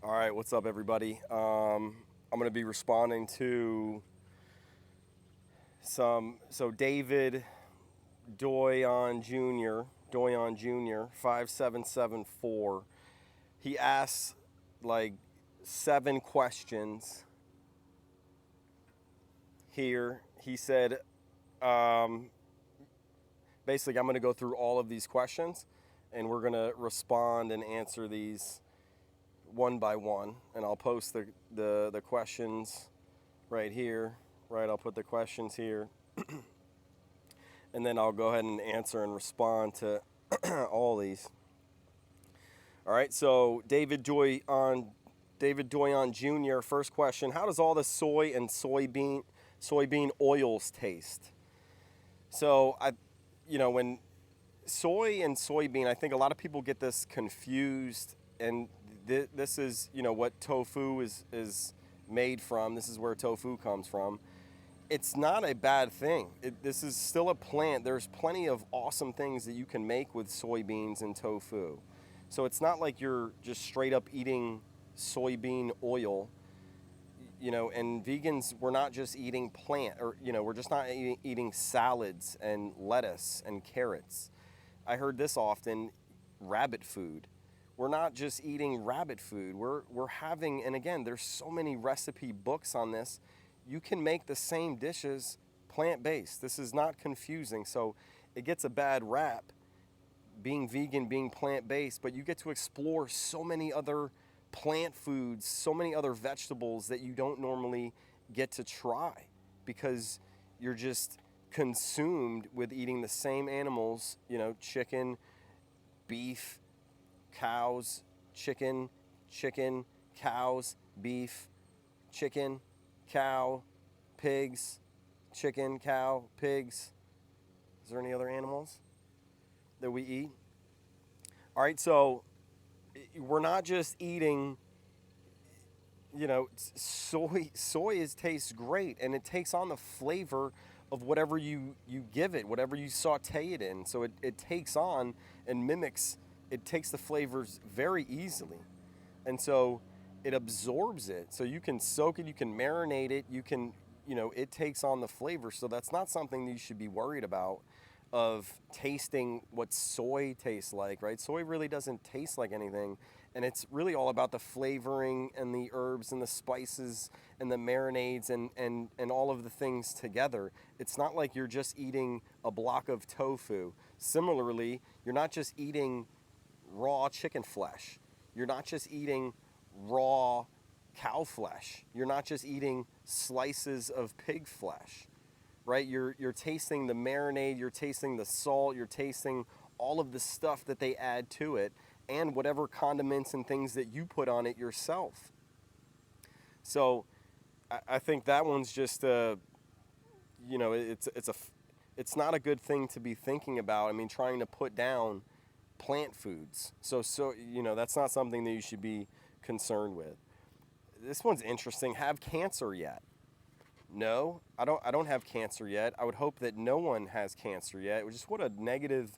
All right, what's up, everybody? I'm going to be responding to David Doyon Jr. 5774. He asks like 7 questions here. He said, um, basically, I'm going to go through all of these questions, and we're going to respond and answer these one by one, and I'll post the questions right here, right? I'll put the questions here, and then I'll go ahead and answer and respond to all these. All right, so David Doyon Jr. First question: how does all the soy and soybean oils taste? So when soy and soybean, I think a lot of people get this confused, and this is what tofu is made from. This is where tofu comes from. It's not a bad thing. This is still a plant. There's plenty of awesome things that you can make with soybeans and tofu. So it's not like you're just straight up eating soybean oil. And vegans, we're not just eating we're just not eating salads and lettuce and carrots. I heard this often: rabbit food. We're not just eating rabbit food. We're having, and again, there's so many recipe books on this. You can make the same dishes plant-based. This is not confusing. So it gets a bad rap, being vegan, being plant-based, but you get to explore so many other plant foods, so many other vegetables that you don't normally get to try because you're just consumed with eating the same animals, chicken, beef, cows, chicken, cows, beef, chicken, cow, pigs, chicken, cow, pigs. Is there any other animals that we eat? All right, so we're not just eating, soy. Tastes great, and it takes on the flavor of whatever you give it, whatever you saute it in. So it takes on and mimics, it takes the flavors very easily. And so it absorbs it. So you can soak it, you can marinate it, it takes on the flavor. So that's not something that you should be worried about of tasting what soy tastes like, right? Soy really doesn't taste like anything, and it's really all about the flavoring and the herbs and the spices and the marinades and all of the things together. It's not like you're just eating a block of tofu. Similarly, you're not just eating raw chicken flesh. You're not just eating raw cow flesh. You're not just eating slices of pig flesh. Right? You're tasting the marinade, you're tasting the salt, you're tasting all of the stuff that they add to it, and whatever condiments and things that you put on it yourself. So I think that one's just it's not a good thing to be thinking about. I mean, trying to put down plant foods. So that's not something that you should be concerned with. This one's interesting. Have cancer yet? No, I don't have cancer yet. I would hope that no one has cancer yet. Just what a negative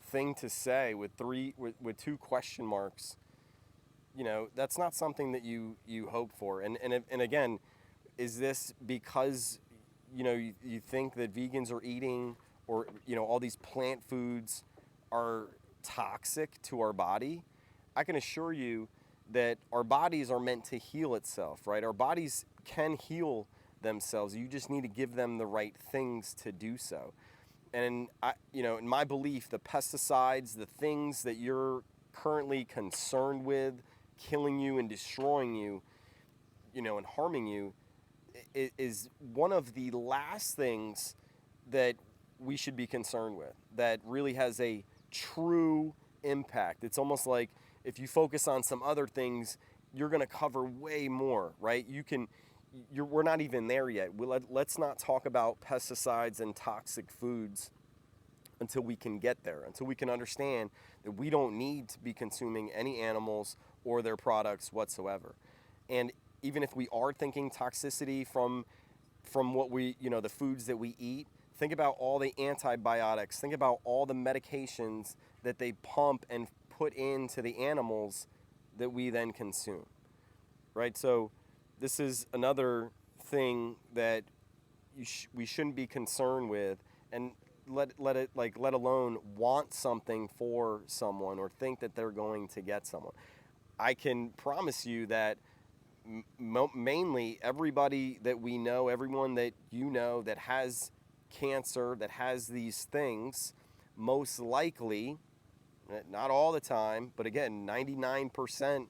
thing to say with two question marks. That's not something that you hope for. And again, is this because you think that vegans are eating, or all these plant foods are toxic to our body? I can assure you that our bodies are meant to heal itself, right? Our bodies can heal themselves. You just need to give them the right things to do so. And in my belief, the pesticides, the things that you're currently concerned with, killing you and destroying you, and harming you, is one of the last things that we should be concerned with, that really has a true impact. It's almost like if you focus on some other things, you're going to cover way more, right? We're not even there yet. Let's not talk about pesticides and toxic foods until we can get there, until we can understand that we don't need to be consuming any animals or their products whatsoever. And even if we are thinking toxicity from what the foods that we eat, think about all the antibiotics, think about all the medications that they pump and put into the animals that we then consume. right? So this is another thing that we shouldn't be concerned with, and let alone want something for someone or think that they're going to get someone. I can promise you that mainly everybody that we know, everyone that you know that has cancer, that has these things, most likely, not all the time, but again, 99%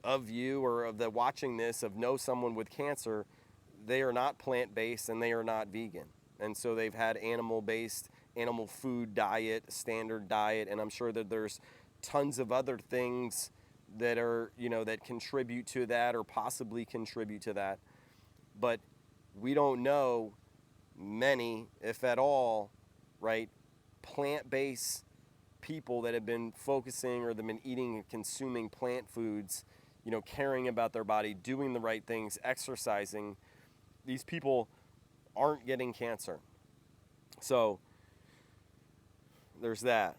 of you or of the watching this of know someone with cancer, they are not plant-based and they are not vegan. And so they've had animal-based, animal food diet, standard diet, and I'm sure that there's tons of other things that are, that contribute to that or possibly contribute to that. But we don't know many, if at all, right, plant-based people that have been focusing or that have been eating and consuming plant foods, caring about their body, doing the right things, exercising. These people aren't getting cancer. So there's that.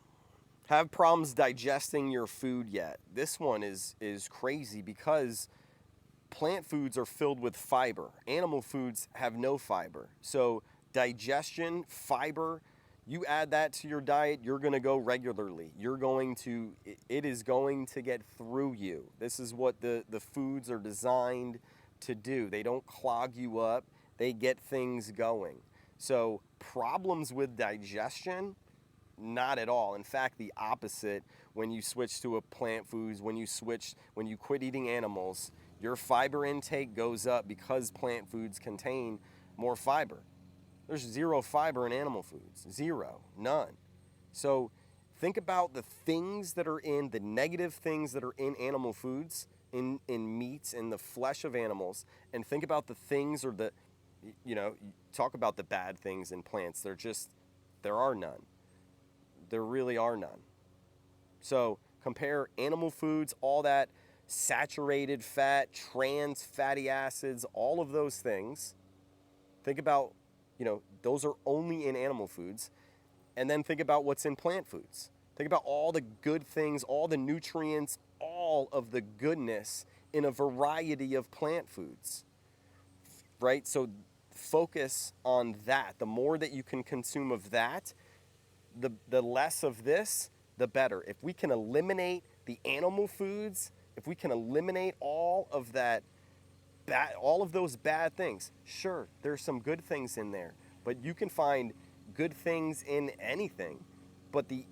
Have problems digesting your food yet? This one is crazy because plant foods are filled with fiber. Animal foods have no fiber. So digestion, fiber, you add that to your diet, you're going to go regularly. It is going to get through you. This is what the foods are designed to do. They don't clog you up. They get things going. So problems with digestion, not at all. In fact, the opposite when you switch to a plant foods, when you quit eating animals, your fiber intake goes up because plant foods contain more fiber. There's zero fiber in animal foods. Zero. None. So think about the things that are the negative things that are in animal foods, in meats, in the flesh of animals, and think about the things talk about the bad things in plants. There are none. There really are none. So compare animal foods, all that saturated fat, trans fatty acids, all of those things. Think about, those are only in animal foods. And then think about what's in plant foods. Think about all the good things, all the nutrients, all of the goodness in a variety of plant foods, right? So focus on that. The more that you can consume of that, the less of this, the better. If we can eliminate the animal foods, if we can eliminate all of that, all of those bad things, sure, there's some good things in there, but you can find good things in anything. But the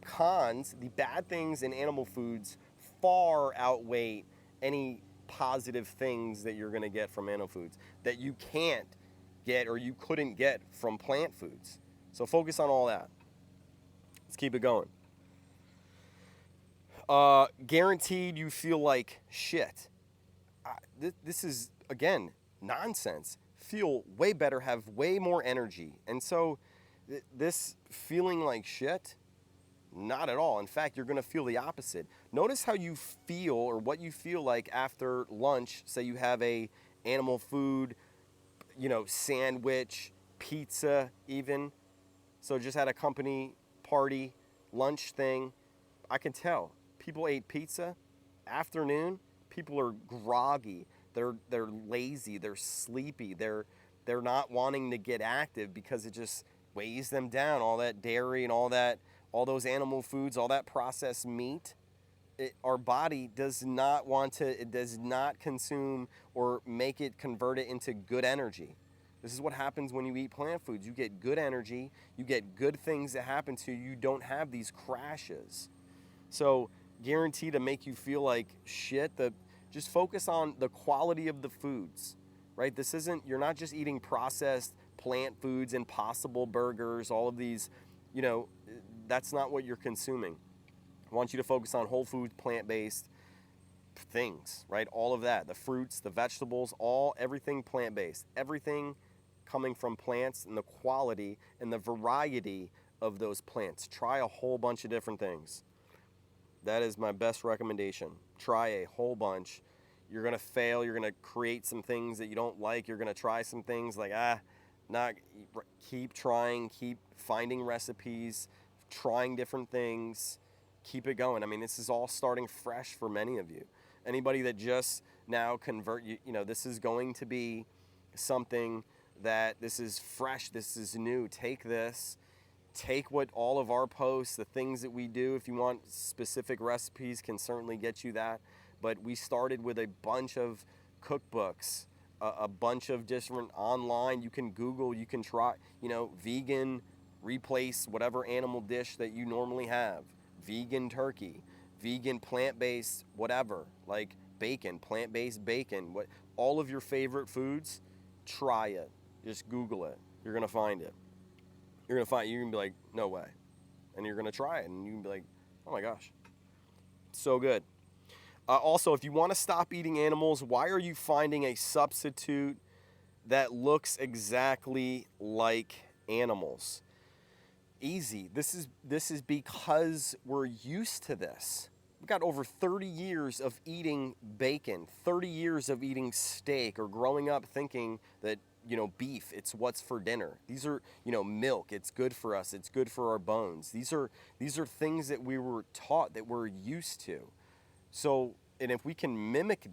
cons, the bad things in animal foods far outweigh any positive things that you're going to get from animal foods that you can't get or you couldn't get from plant foods. So focus on all that. Let's keep it going. Guaranteed you feel like shit. This is, again, nonsense. Feel way better, have way more energy. And so this feeling like shit, not at all. In fact, you're going to feel the opposite. Notice how you feel or what you feel like after lunch. Say you have a animal food, sandwich, pizza even. So just had a company party, lunch thing. I can tell. People ate pizza. Afternoon, people are groggy. They're lazy. They're sleepy. They're not wanting to get active because it just weighs them down. All that dairy and all those animal foods, all that processed meat. Our body does not want to. It does not consume or convert it into good energy. This is what happens when you eat plant foods. You get good energy. You get good things that happen to you. You don't have these crashes. So guaranteed to make you feel like shit. Just focus on the quality of the foods, right? You're not just eating processed plant foods, Impossible burgers, all of these, that's not what you're consuming. I want you to focus on whole food, plant-based things, right? All of that, the fruits, the vegetables, everything plant-based, everything coming from plants, and the quality and the variety of those plants. Try a whole bunch of different things. That is my best recommendation. Try a whole bunch. You're going to fail. You're going to create some things that you don't like. You're going to try some things like, keep trying, keep finding recipes, trying different things. Keep it going. I mean, this is all starting fresh for many of you. Anybody that just now convert, you know, this is going to be something that this is fresh, this is new. Take this, take what all of our posts, the things that we do. If you want specific recipes, can certainly get you that. But we started with a bunch of cookbooks, a bunch of different online. You can Google, you can try, you know, vegan, replace whatever animal dish that you normally have. Vegan turkey, vegan plant-based whatever, like bacon, plant-based bacon, what, all of your favorite foods, try it. Just Google it. You're going to find it. You're going to be like, no way. And you're going to try it and you can be like, oh my gosh, so good. Also, if you want to stop eating animals, why are you finding a substitute that looks exactly like animals? Easy. This is because we're used to this. We've got over 30 years of eating bacon, 30 years of eating steak, or growing up thinking that, you know, beef, it's what's for dinner. These are, you know, milk, it's good for us, it's good for our bones. These are things that we were taught, that we're used to. So, and if we can mimic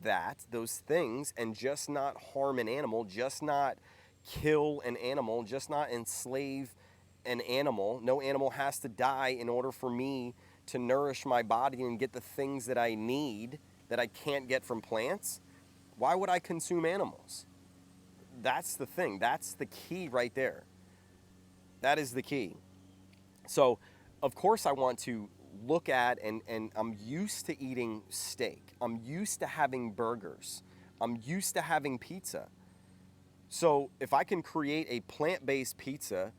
those things, and just not harm an animal, just not kill an animal, just not enslave an animal. No animal has to die in order for me to nourish my body and get the things that I need that I can't get from plants. Why would I consume animals? That's the thing. That's the key right there. That is the key. So, of course, I want to look at, and I'm used to eating steak. I'm used to having burgers. I'm used to having pizza. So if I can create a plant-based pizza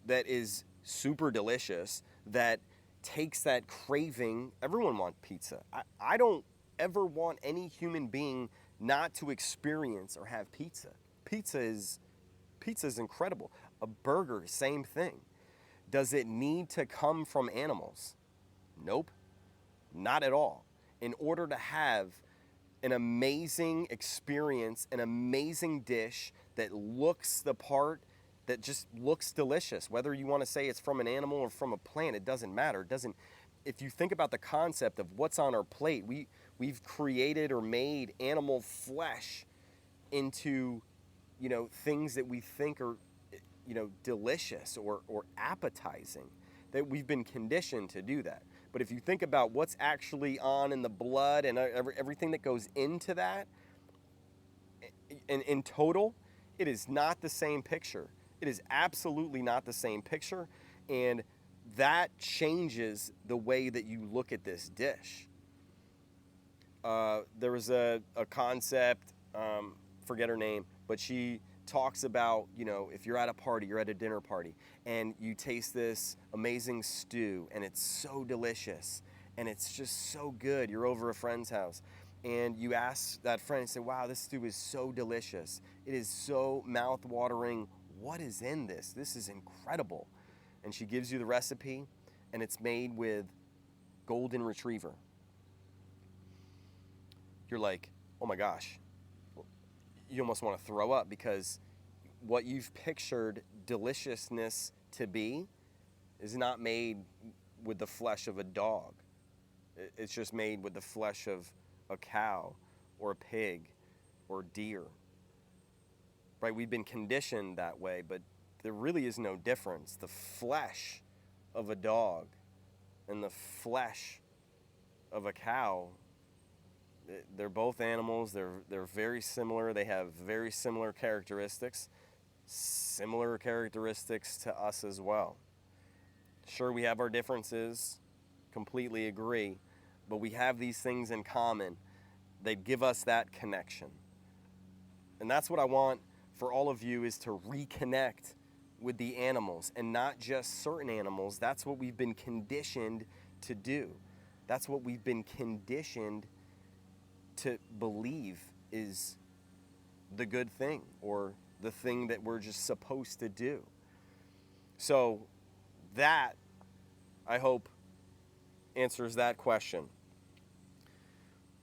that is super delicious, that takes that craving, everyone wants pizza. I don't ever want any human being not to experience or have pizza. Pizza is incredible. A burger, same thing. Does it need to come from animals? Nope, not at all. In order to have an amazing experience, an amazing dish that looks the part, that just looks delicious, whether you want to say it's from an animal or from a plant, it doesn't matter. It doesn't. If you think about the concept of what's on our plate, we've created or made animal flesh into, you know, things that we think are, you know, delicious or appetizing, that we've been conditioned to do that. But if you think about what's actually on in the blood and everything that goes into that, in total, it is not the same picture. It is absolutely not the same picture, and that changes the way that you look at this dish. There was a concept, forget her name, but she talks about, you know, if you're at a party, you're at a dinner party, and you taste this amazing stew, and it's so delicious, and it's just so good. You're over a friend's house, and you ask that friend and say, wow, this stew is so delicious. It is so mouth-watering. What is in this? This is incredible. And she gives you the recipe, and it's made with golden retriever. You're like, oh my gosh. You almost want to throw up, because what you've pictured deliciousness to be is not made with the flesh of a dog. It's just made with the flesh of a cow or a pig or deer. Right? We've been conditioned that way, but there really is no difference. The flesh of a dog and the flesh of a cow, they're both animals. They're very similar. They have very similar characteristics to us as well. Sure, we have our differences, completely agree, but we have these things in common. They give us that connection. And that's what I want for all of you, is to reconnect with the animals, and not just certain animals. That's what we've been conditioned to do. That's what we've been conditioned to believe is the good thing, or the thing that we're just supposed to do. So that, I hope, answers that question.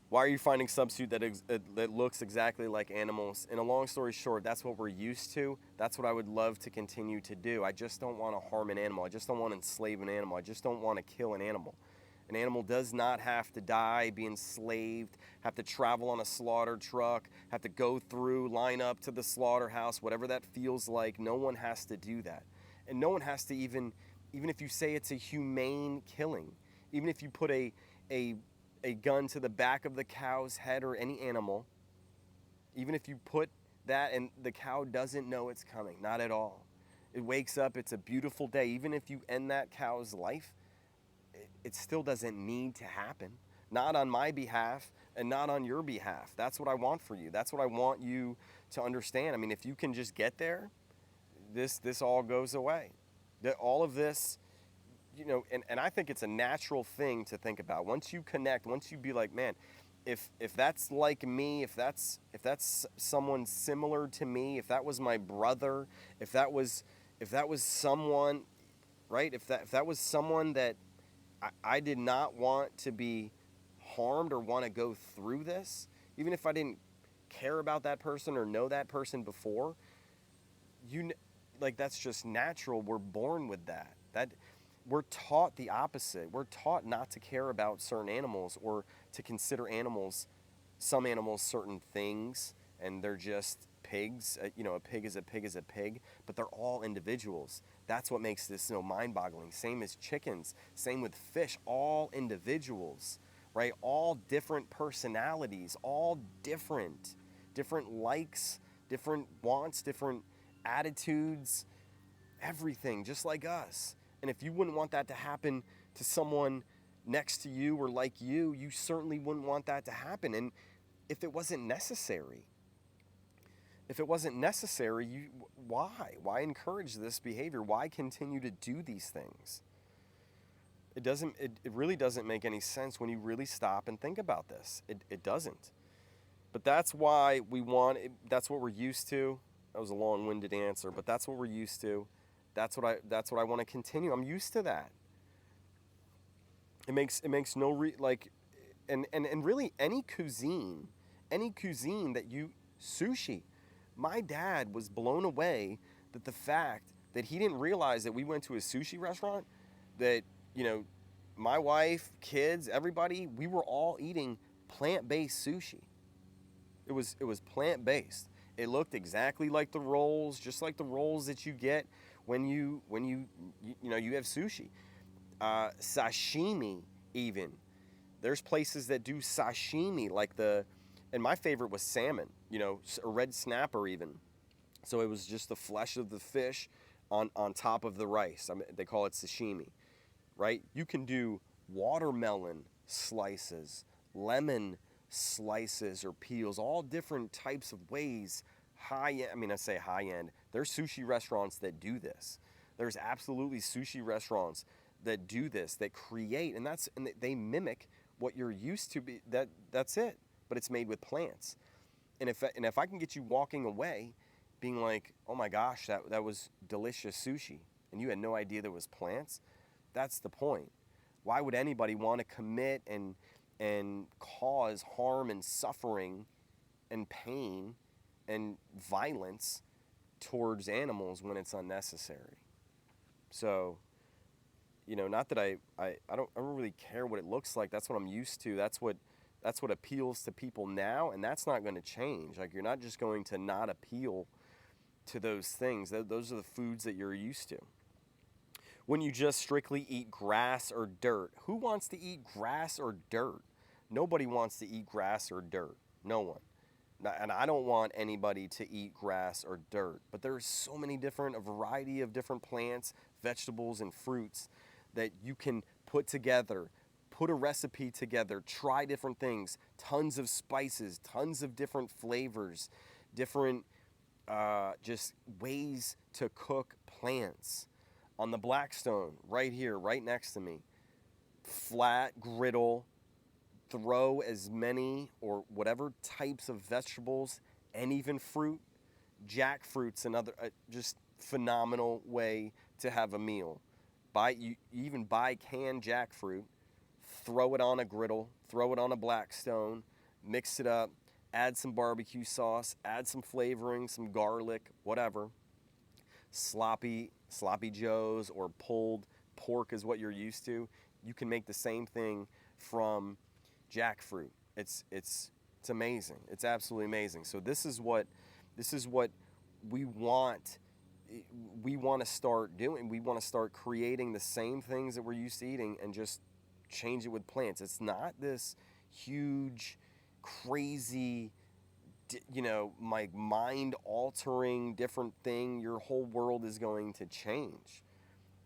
Why are you finding substitute that looks exactly like animals? And a long story short, that's what we're used to. That's what I would love to continue to do. I just don't want to harm an animal. I just don't want to enslave an animal. I just don't want to kill an animal. An animal does not have to die, be enslaved, have to travel on a slaughter truck, have to go through, line up to the slaughterhouse, whatever that feels like. No one has to do that. And no one has to even if you say it's a humane killing, even if you put a gun to the back of the cow's head or any animal, even if you put that and the cow doesn't know it's coming, not at all. It wakes up, it's a beautiful day. Even if you end that cow's life, it still doesn't need to happen. Not on my behalf and not on your behalf. That's what I want for you. That's what I want you to understand. I mean, if you can just get there, this all goes away. All of this, and I think it's a natural thing to think about. Once you connect, once you be like, man, if that's like me, if that's someone similar to me, if that was my brother, if that was someone, right? If that was someone that I did not want to be harmed or want to go through this, even if I didn't care about that person or know that person before, that's just natural. We're born with that. That we're taught the opposite. We're taught not to care about certain animals or to consider some animals certain things, and they're just pigs. A pig is a pig is a pig, but they're all individuals. That's what makes this mind-boggling. Same as chickens, same with fish, all individuals, right? All different personalities, all different likes, different wants, different attitudes, everything, just like us. And if you wouldn't want that to happen to someone next to you or like you, you certainly wouldn't want that to happen. And if it wasn't necessary, why? Why encourage this behavior? Why continue to do these things? It really doesn't make any sense when you really stop and think about this. It doesn't. But that's why that's what we're used to. That was a long-winded answer, but that's what we're used to. That's what I want to continue. I'm used to that. It makes and really any cuisine that sushi. My dad was blown away that the fact that he didn't realize that we went to a sushi restaurant, that, my wife, kids, everybody, we were all eating plant-based sushi. It was plant-based. It looked exactly like the rolls, just like the rolls that you get when you have sushi. Sashimi even. There's places that do sashimi and my favorite was salmon, a red snapper even. So it was just the flesh of the fish on top of the rice. They call it sashimi, right? You can do watermelon slices, lemon slices or peels, all different types of ways. I say high end. There's sushi restaurants that do this. There's absolutely sushi restaurants that do this, that create, and they mimic what you're used to. That's it. But it's made with plants. And if I can get you walking away being like, oh my gosh, that was delicious sushi, and you had no idea there was plants, that's the point. Why would anybody want to commit and cause harm and suffering and pain and violence towards animals when it's unnecessary? So, not that I don't really care what it looks like. That's what I'm used to. That's what appeals to people now, and that's not going to change. Like, you're not just going to not appeal to those things. Those are the foods that you're used to. When you just strictly eat grass or dirt. Who wants to eat grass or dirt? Nobody wants to eat grass or dirt. No one. And I don't want anybody to eat grass or dirt. But there's a variety of different plants, vegetables, and fruits that you can put together, put a recipe together, try different things, tons of spices, tons of different flavors, different just ways to cook plants. On the Blackstone, right here, right next to me, flat griddle, throw as many or whatever types of vegetables and even fruit. Jackfruit's another just phenomenal way to have a meal. You even buy canned jackfruit, throw it on a griddle, throw it on a Blackstone, mix it up, add some barbecue sauce, add some flavoring, some garlic, whatever. Sloppy joes or pulled pork is what you're used to. You can make the same thing from jackfruit. It's amazing. It's absolutely amazing. So this is what we want we want to start doing. We want to start creating the same things that we're used to eating and just change it with plants. It's not this huge, crazy, my mind altering different thing. Your whole world is going to change.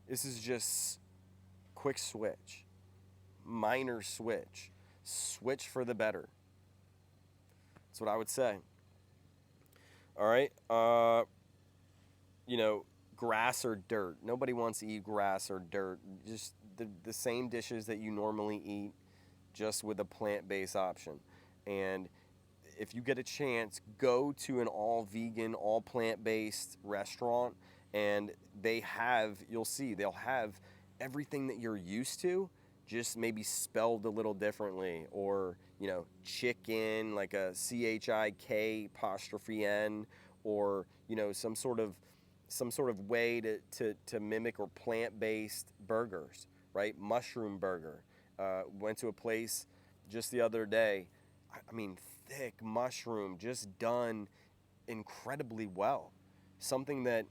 This is just quick switch, minor switch for the better. That's what I would say. All right. You know, grass or dirt. Nobody wants to eat grass or dirt. Just the same dishes that you normally eat, just with a plant-based option. And if you get a chance, go to an all vegan, all plant-based restaurant, and you'll see, they'll have everything that you're used to, just maybe spelled a little differently, or chicken, like a CHIK apostrophe N, or some sort of way to mimic, or plant-based burgers, right? Mushroom burger. Went to a place just the other day. I mean, thick mushroom, just done incredibly well. Something that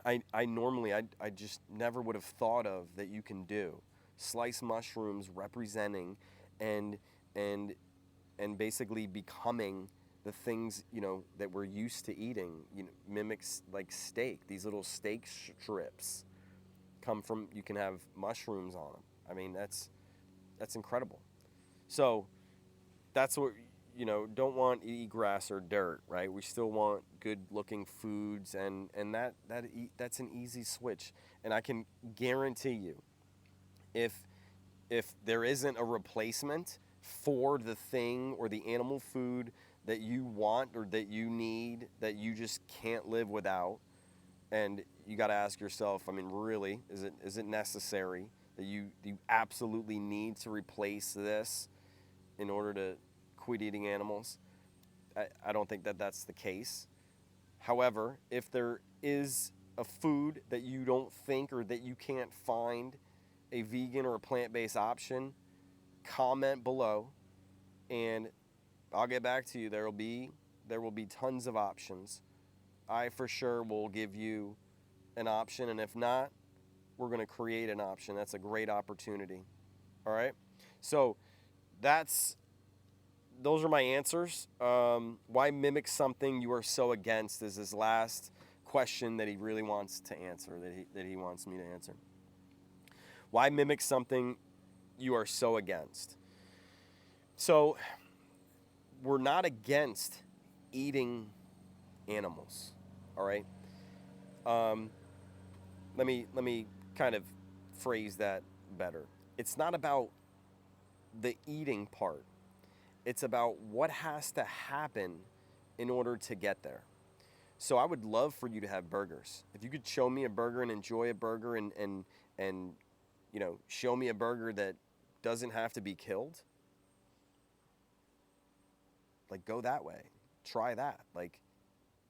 I normally, I just never would have thought of that you can do. Sliced mushrooms representing and and and basically becoming the things that we're used to eating. Mimics like steak. These little steak strips come from. You can have mushrooms on them. I mean, that's incredible. So that's what don't want to eat grass or dirt, right? We still want good looking foods, and that's an easy switch. And I can guarantee you, if there isn't a replacement for the thing or the animal food that you want or that you need, that you just can't live without, and you got to ask yourself, I mean, really, is it necessary that you absolutely need to replace this in order to quit eating animals? I don't think that that's the case. However, if there is a food that you don't think, or that you can't find a vegan or a plant-based option, comment below and I'll get back to you. There will be tons of options. I for sure will give you an option, and if not, we're going to create an option. That's a great opportunity. All right? So, those are my answers. Why mimic something you are so against is his last question that he really wants to answer, that he wants me to answer. Why mimic something you are so against? So, we're not against eating animals, all right? Let me kind of phrase that better. It's not about the eating part. It's about what has to happen in order to get there. So I would love for you to have burgers. If you could show me a burger and enjoy a burger, and show me a burger that doesn't have to be killed, like, go that way. Try that. Like,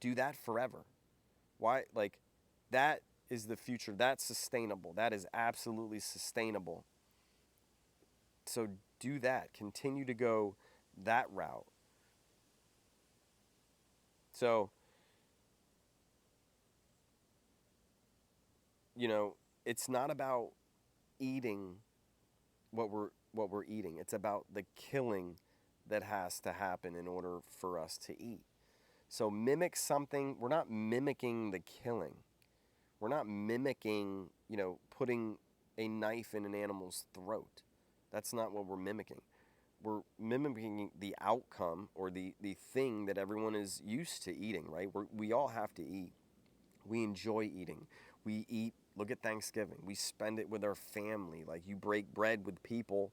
do that forever. Why? Like, that is the future. That's sustainable. That is absolutely sustainable. So do that. Continue to go that route. So, it's not about eating what we're eating. It's about the killing that has to happen in order for us to eat. So mimic something. We're not mimicking the killing. We're not mimicking, putting a knife in an animal's throat. That's not what we're mimicking. We're mimicking the outcome, or the thing that everyone is used to eating, right? We all have to eat. We enjoy eating. We eat. Look at Thanksgiving. We spend it with our family. Like, you break bread with people,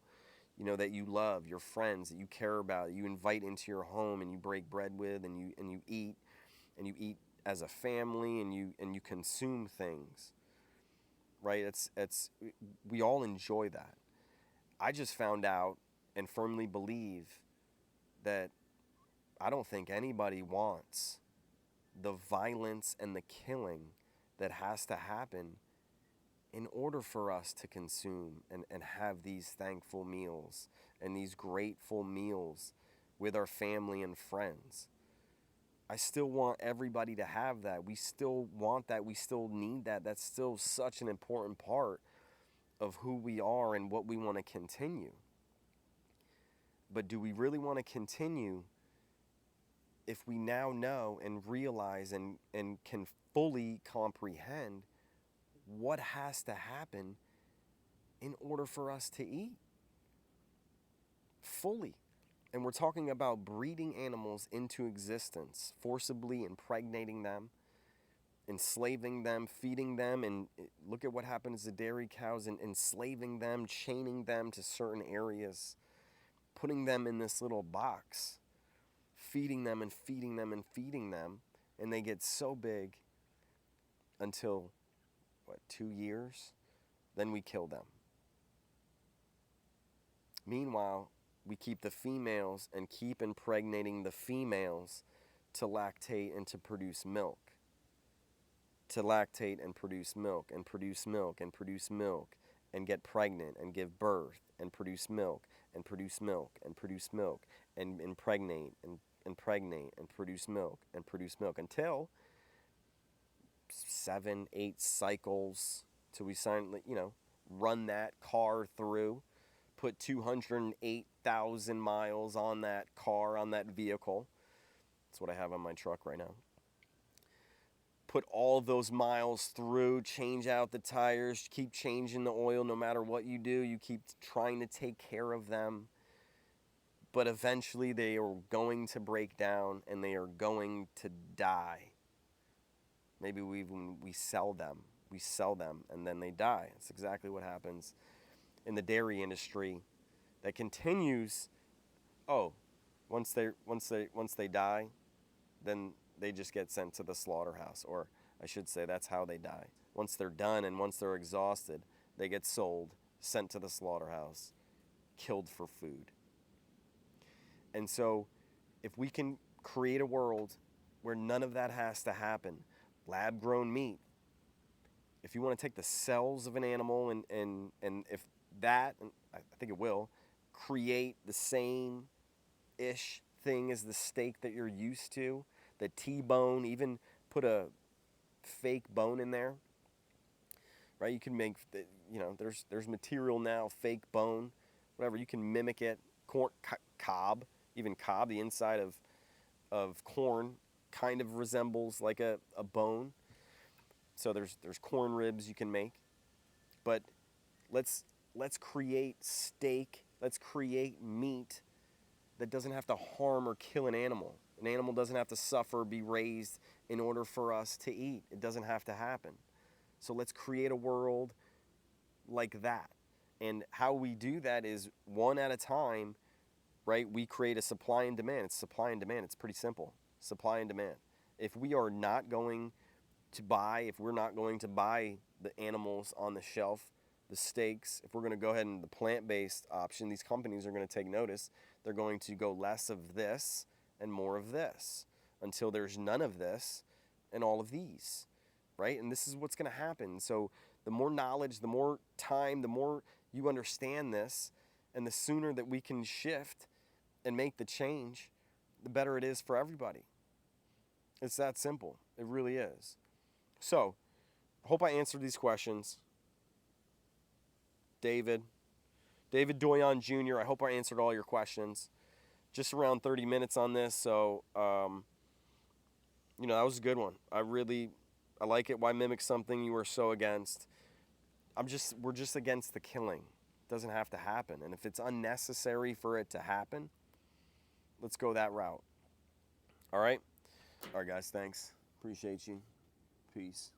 that you love, your friends that you care about, that you invite into your home, and you break bread with, and you eat, as a family, and you consume things, right? We all enjoy that. I just found out and firmly believe that I don't think anybody wants the violence and the killing that has to happen in order for us to consume and have these thankful meals and these grateful meals with our family and friends. I still want everybody to have that. We still want that. We still need that. That's still such an important part of who we are and what we want to continue. But do we really want to continue if we now know and realize and can fully comprehend what has to happen in order for us to eat fully? And we're talking about breeding animals into existence, forcibly impregnating them, enslaving them, feeding them, and look at what happens to dairy cows, and enslaving them, chaining them to certain areas, putting them in this little box, feeding them and feeding them and feeding them, and they get so big until, 2 years? Then we kill them. Meanwhile, we keep the females and keep impregnating the females to lactate and to produce milk. To lactate and produce milk and produce milk and produce milk and get pregnant and give birth and produce milk and produce milk and produce milk and impregnate and impregnate and produce milk until 7, 8 cycles till we run that car through, put 208,000 miles on that car, on that vehicle. That's what I have on my truck right now. Put all of those miles through, change out the tires, keep changing the oil no matter what you do. You keep trying to take care of them. But eventually they are going to break down and they are going to die. Maybe we sell them. We sell them and then they die. That's exactly what happens in the dairy industry. That continues. Once they die, then they just get sent to the slaughterhouse, or I should say that's how they die. Once they're done and once they're exhausted, they get sold, sent to the slaughterhouse, killed for food. And so if we can create a world where none of that has to happen, lab-grown meat, if you want to take the cells of an animal and if that, and I think it will, create the same-ish thing as the steak that you're used to, the T-bone, even put a fake bone in there, right? You can make, there's material now, fake bone, whatever. You can mimic it. Corn, cob, even cob, the inside of corn kind of resembles like a bone. So there's corn ribs you can make. But let's create steak. Let's create meat that doesn't have to harm or kill an animal. An animal doesn't have to suffer, be raised in order for us to eat. It doesn't have to happen. So let's create a world like that. And how we do that is one at a time, right? We create a supply and demand. It's supply and demand. It's pretty simple. Supply and demand. If we are not going to buy, if we're not going to buy the animals on the shelf, the steaks, if we're going to go ahead and the plant-based option, these companies are going to take notice. They're going to go less of this and more of this until there's none of this and all of these, right? And this is what's going to happen. So the more knowledge, the more time, the more you understand this, and the sooner that we can shift and make the change, the better it is for everybody. It's that simple. It really is. So, I hope I answered these questions. David Doyon Jr., I hope I answered all your questions. Just around 30 minutes on this, so, that was a good one. I like it. Why mimic something you are so against? We're just against the killing. It doesn't have to happen. And if it's unnecessary for it to happen, let's go that route. All right? All right, guys, thanks. Appreciate you. Peace.